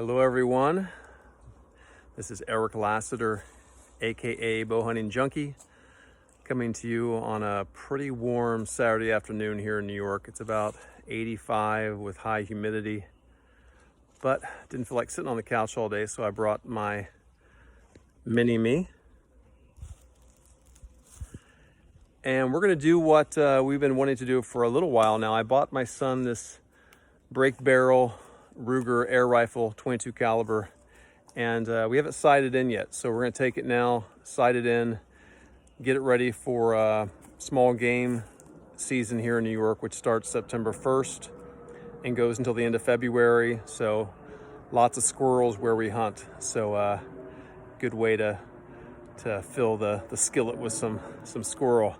Hello everyone, this is Erick Lassiter, aka Bow Hunting Junkie, coming to you on a pretty warm Saturday afternoon here in New York. It's about 85 with high humidity, but didn't feel like sitting on the couch all day, so I brought my mini-me. And we're gonna do what we've been wanting to do for a little while now. I bought my son this break barrel Ruger air rifle, 22 caliber, and we haven't sighted in yet. So we're gonna take it now, sight it in, get it ready for small game season here in New York, which starts September 1st and goes until the end of February. So lots of squirrels where we hunt. So good way to fill the skillet with some squirrel.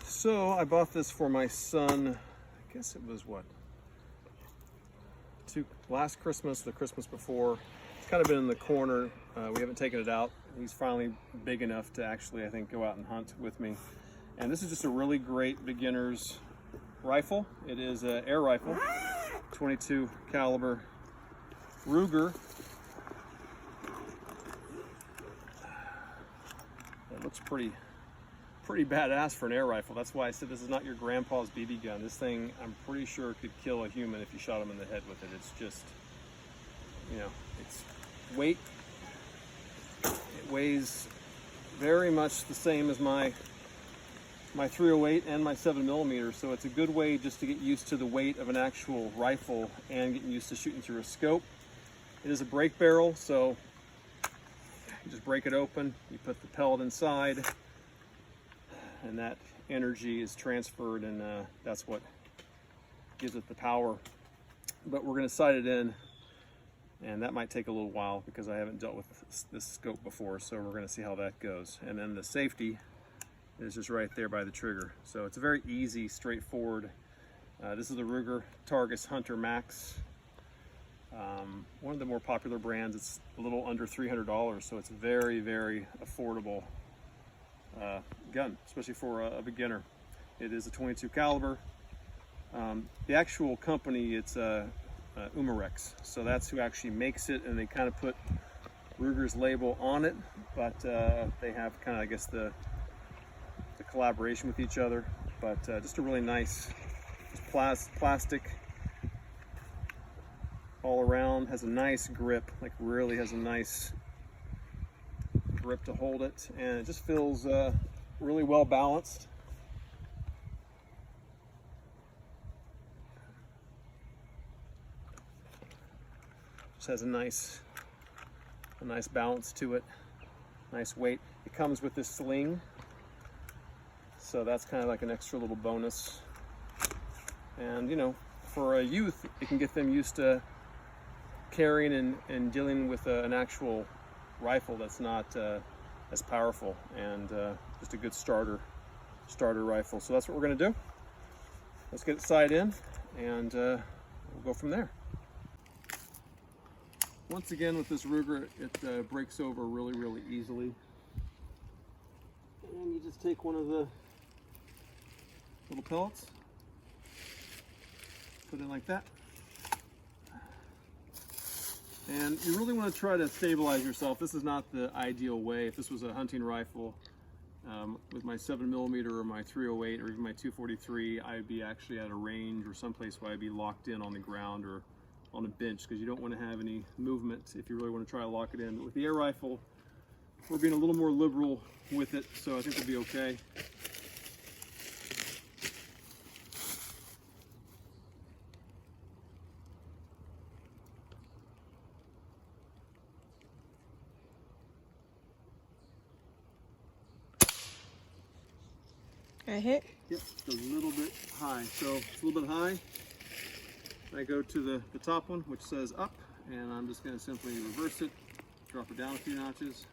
So I bought this for my son, I guess it was what? Last Christmas, the Christmas before. It's kind of been in the corner. We haven't taken it out. He's finally big enough to actually, I think, go out and hunt with me. And this is just a really great beginner's rifle. It is an air rifle, 22 caliber Ruger. It looks pretty badass for an air rifle. That's why I said this is not your grandpa's BB gun. This thing, I'm pretty sure, could kill a human if you shot him in the head with it. It's just, you know, it's weight. It weighs very much the same as my 308 and my 7mm, so it's a good way just to get used to the weight of an actual rifle and getting used to shooting through a scope. It is a break barrel, so you just break it open, you put the pellet inside, and that energy is transferred, and that's what gives it the power. But we're going to sight it in, and that might take a little while because I haven't dealt with this scope before, so we're going to see how that goes. And then the safety is just right there by the trigger, so it's a very easy, straightforward. This is the Ruger Targis Hunter Max, one of the more popular brands. It's a little under $300, so it's very, very affordable gun, especially for a beginner. It is a 22 caliber. The actual company, it's Umarex, so that's who actually makes it, and they kind of put Ruger's label on it, but they have kind of, I guess, the collaboration with each other. But just a really nice plastic all around, has a nice grip, like really has a nice grip to hold it, and it just feels really well balanced. Just has a nice balance to it, nice weight. It comes with this sling, so that's kind of like an extra little bonus. And you know, for a youth, it can get them used to carrying and dealing with an actual rifle that's not as powerful, and just a good starter rifle. So that's what we're going to do. Let's get it sighted in, and we'll go from there. Once again, with this Ruger, it breaks over really easily. And you just take one of the little pellets, put it in like that. And you really want to try to stabilize yourself. This is not the ideal way. If this was a hunting rifle with my 7mm or my 308 or even my 243, I'd be actually at a range or someplace where I'd be locked in on the ground or on a bench, because you don't want to have any movement if you really want to try to lock it in. But with the air rifle, we're being a little more liberal with it, so I think we'll be okay. I hit? Yep, it's a little bit high. So it's a little bit high. I go to the top one, which says up, and I'm just going to simply reverse it, drop it down a few notches.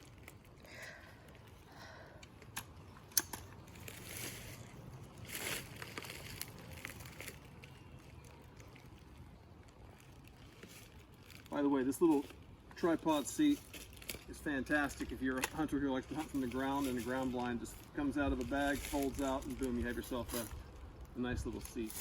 By the way, this little tripod seat is fantastic if you're a hunter who likes to hunt from the ground, and the ground blind just comes out of a bag, folds out, and boom, you have yourself a nice little seat.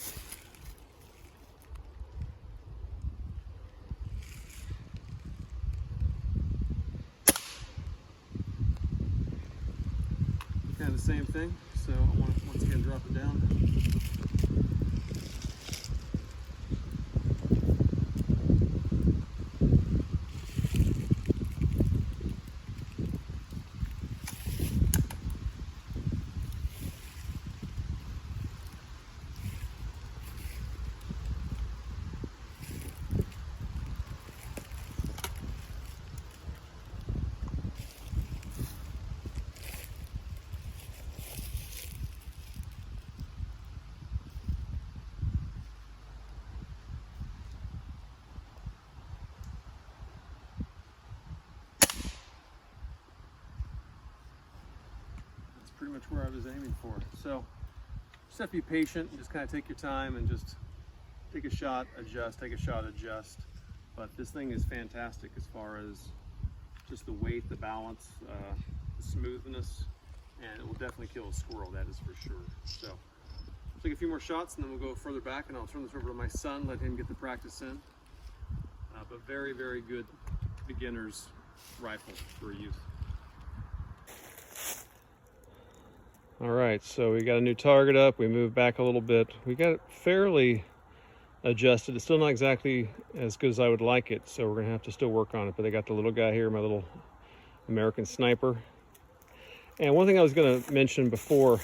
the same thing. So I want to once again drop it down. Pretty much where I was aiming for. So just have to be patient and just kind of take your time and just take a shot, adjust, take a shot, adjust. But this thing is fantastic as far as just the weight, the balance, the smoothness, and it will definitely kill a squirrel, that is for sure. So I'll take a few more shots and then we'll go further back, and I'll turn this over to my son, let him get the practice in. But very, very good beginner's rifle for youth. All right, so we got a new target up. We moved back a little bit. We got it fairly adjusted. It's still not exactly as good as I would like it, so we're gonna have to still work on it. But I got the little guy here, my little American sniper. And one thing I was gonna mention before,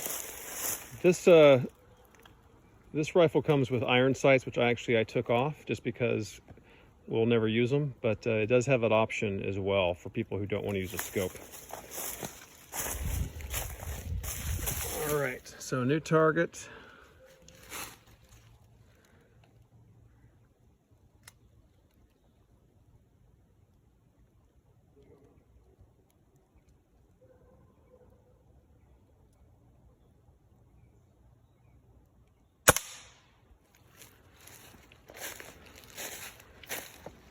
this rifle comes with iron sights, which I took off just because we'll never use them. But it does have an option as well for people who don't want to use a scope. All right, so new target.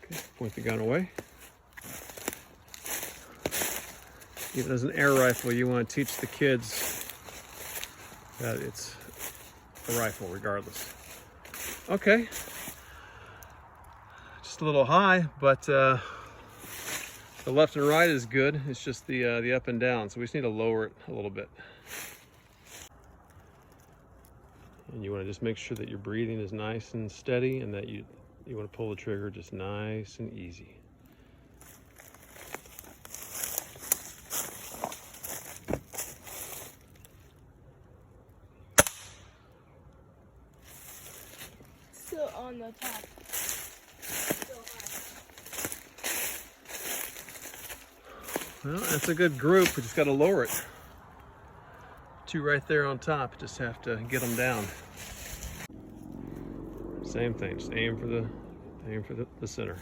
Okay, point the gun away. Even as an air rifle, you want to teach the kids that it's a rifle regardless. Okay, just a little high, but the left and right is good. It's just the up and down, so we just need to lower it a little bit. And you want to just make sure that your breathing is nice and steady, and that you want to pull the trigger just nice and easy. On the top. So high. Well, that's a good group. We just got to lower it. Two right there on top. Just have to get them down. Same thing. Just aim for the center.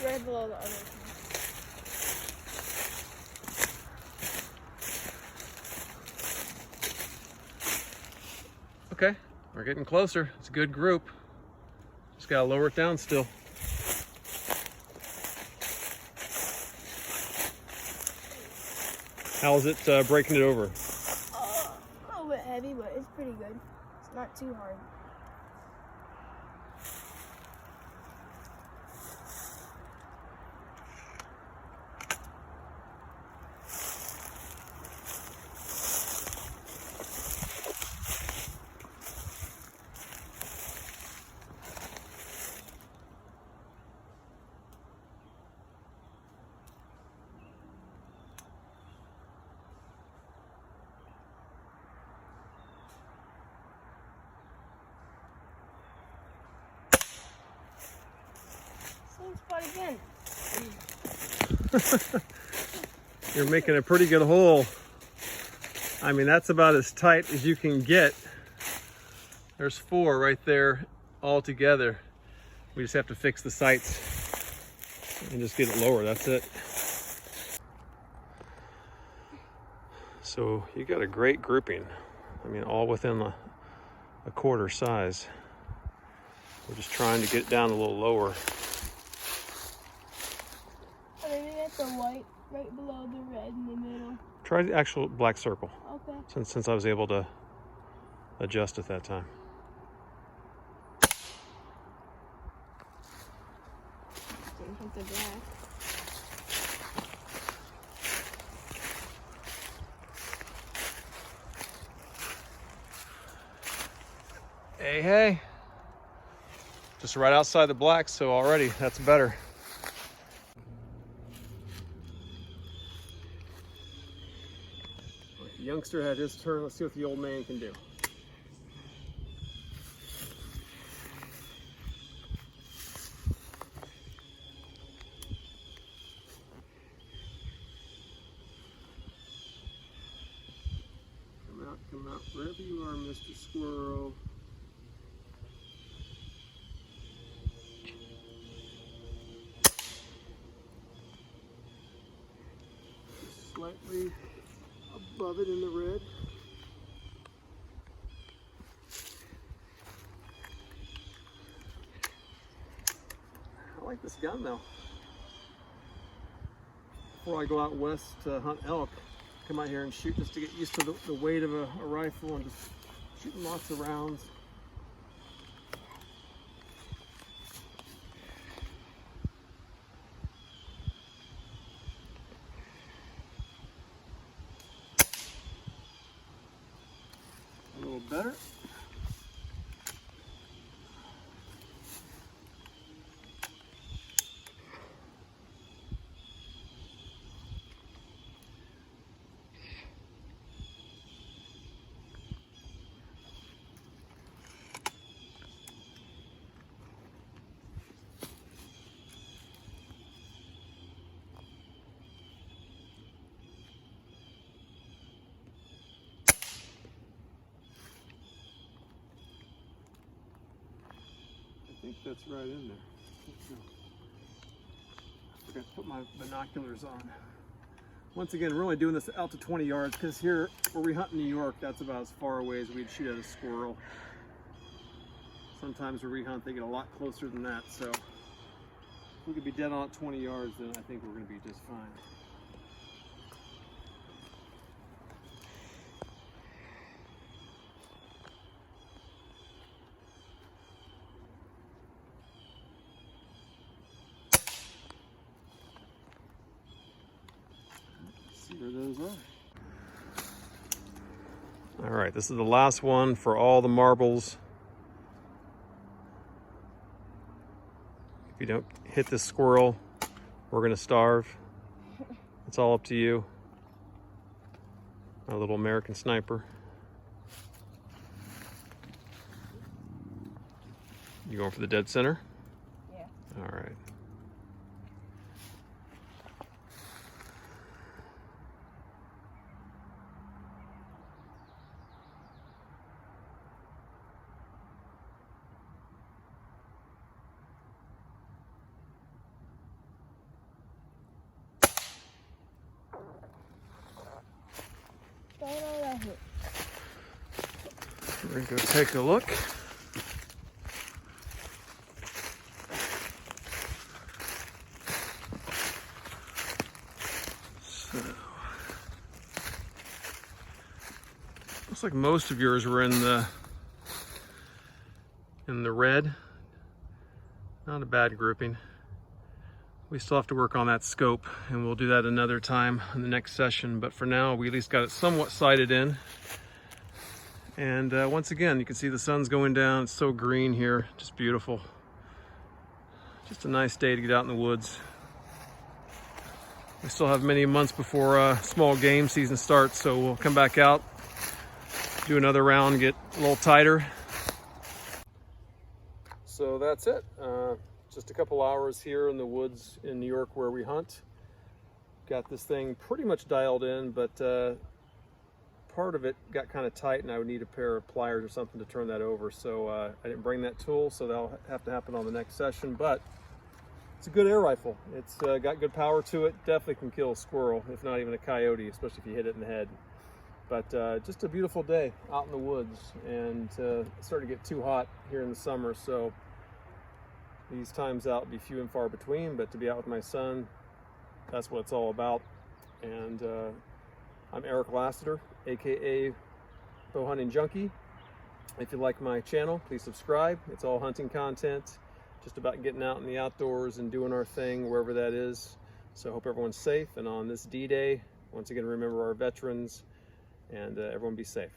Right below the other one. Okay, we're getting closer. It's a good group. Just gotta lower it down still. How's it breaking it over? A little bit heavy, but it's pretty good. It's not too hard. Same spot again. You're making a pretty good hole. I mean, that's about as tight as you can get. There's 4 right there all together. We just have to fix the sights and just get it lower. That's it. So you got a great grouping. I mean, all within a quarter size. We're just trying to get it down a little lower. the white right below the red in the middle. Try the actual black circle. Okay. Since I was able to adjust at that time. Didn't hit the black. Hey. Just right outside the black, so already that's better. The youngster had his turn. Let's see what the old man can do. Come out, wherever you are, Mr. Squirrel. Just slightly above it in the red. I like this gun though. Before I go out west to hunt elk, come out here and shoot just to get used to the weight of a rifle and just shooting lots of rounds. A little better. I think that's right in there. I forgot to put my binoculars on. Once again, we're only doing this out to 20 yards because here where we hunt in New York, that's about as far away as we'd shoot at a squirrel. Sometimes where we hunt, they get a lot closer than that. So if we could be dead on at 20 yards, then I think we're going to be just fine. Where those are. All right, this is the last one for all the marbles. If you don't hit this squirrel, we're gonna starve. It's all up to you. My little American sniper. You going for the dead center? Yeah. All right. We're gonna go take a look. So, looks like most of yours were in the red. Not a bad grouping. We still have to work on that scope, and we'll do that another time in the next session. But for now, we at least got it somewhat sighted in. And once again, you can see the sun's going down. It's so green here, just beautiful. Just a nice day to get out in the woods. We still have many months before small game season starts, so we'll come back out, do another round, get a little tighter. So that's it. Just a couple hours here in the woods in New York where we hunt. Got this thing pretty much dialed in, but part of it got kind of tight and I would need a pair of pliers or something to turn that over. So I didn't bring that tool, so that'll have to happen on the next session. But it's a good air rifle. It's got good power to it. Definitely can kill a squirrel, if not even a coyote, especially if you hit it in the head. But just a beautiful day out in the woods, and it's starting to get too hot here in the summer, so these times out be few and far between. But to be out with my son that's what it's all about. And I'm Erick Lassiter, aka Bow Hunting Junkie. If you like my channel, please subscribe. It's all hunting content, just about getting out in the outdoors and doing our thing wherever that is. So I hope everyone's safe, and on this D-Day, once again, remember our veterans, and everyone be safe.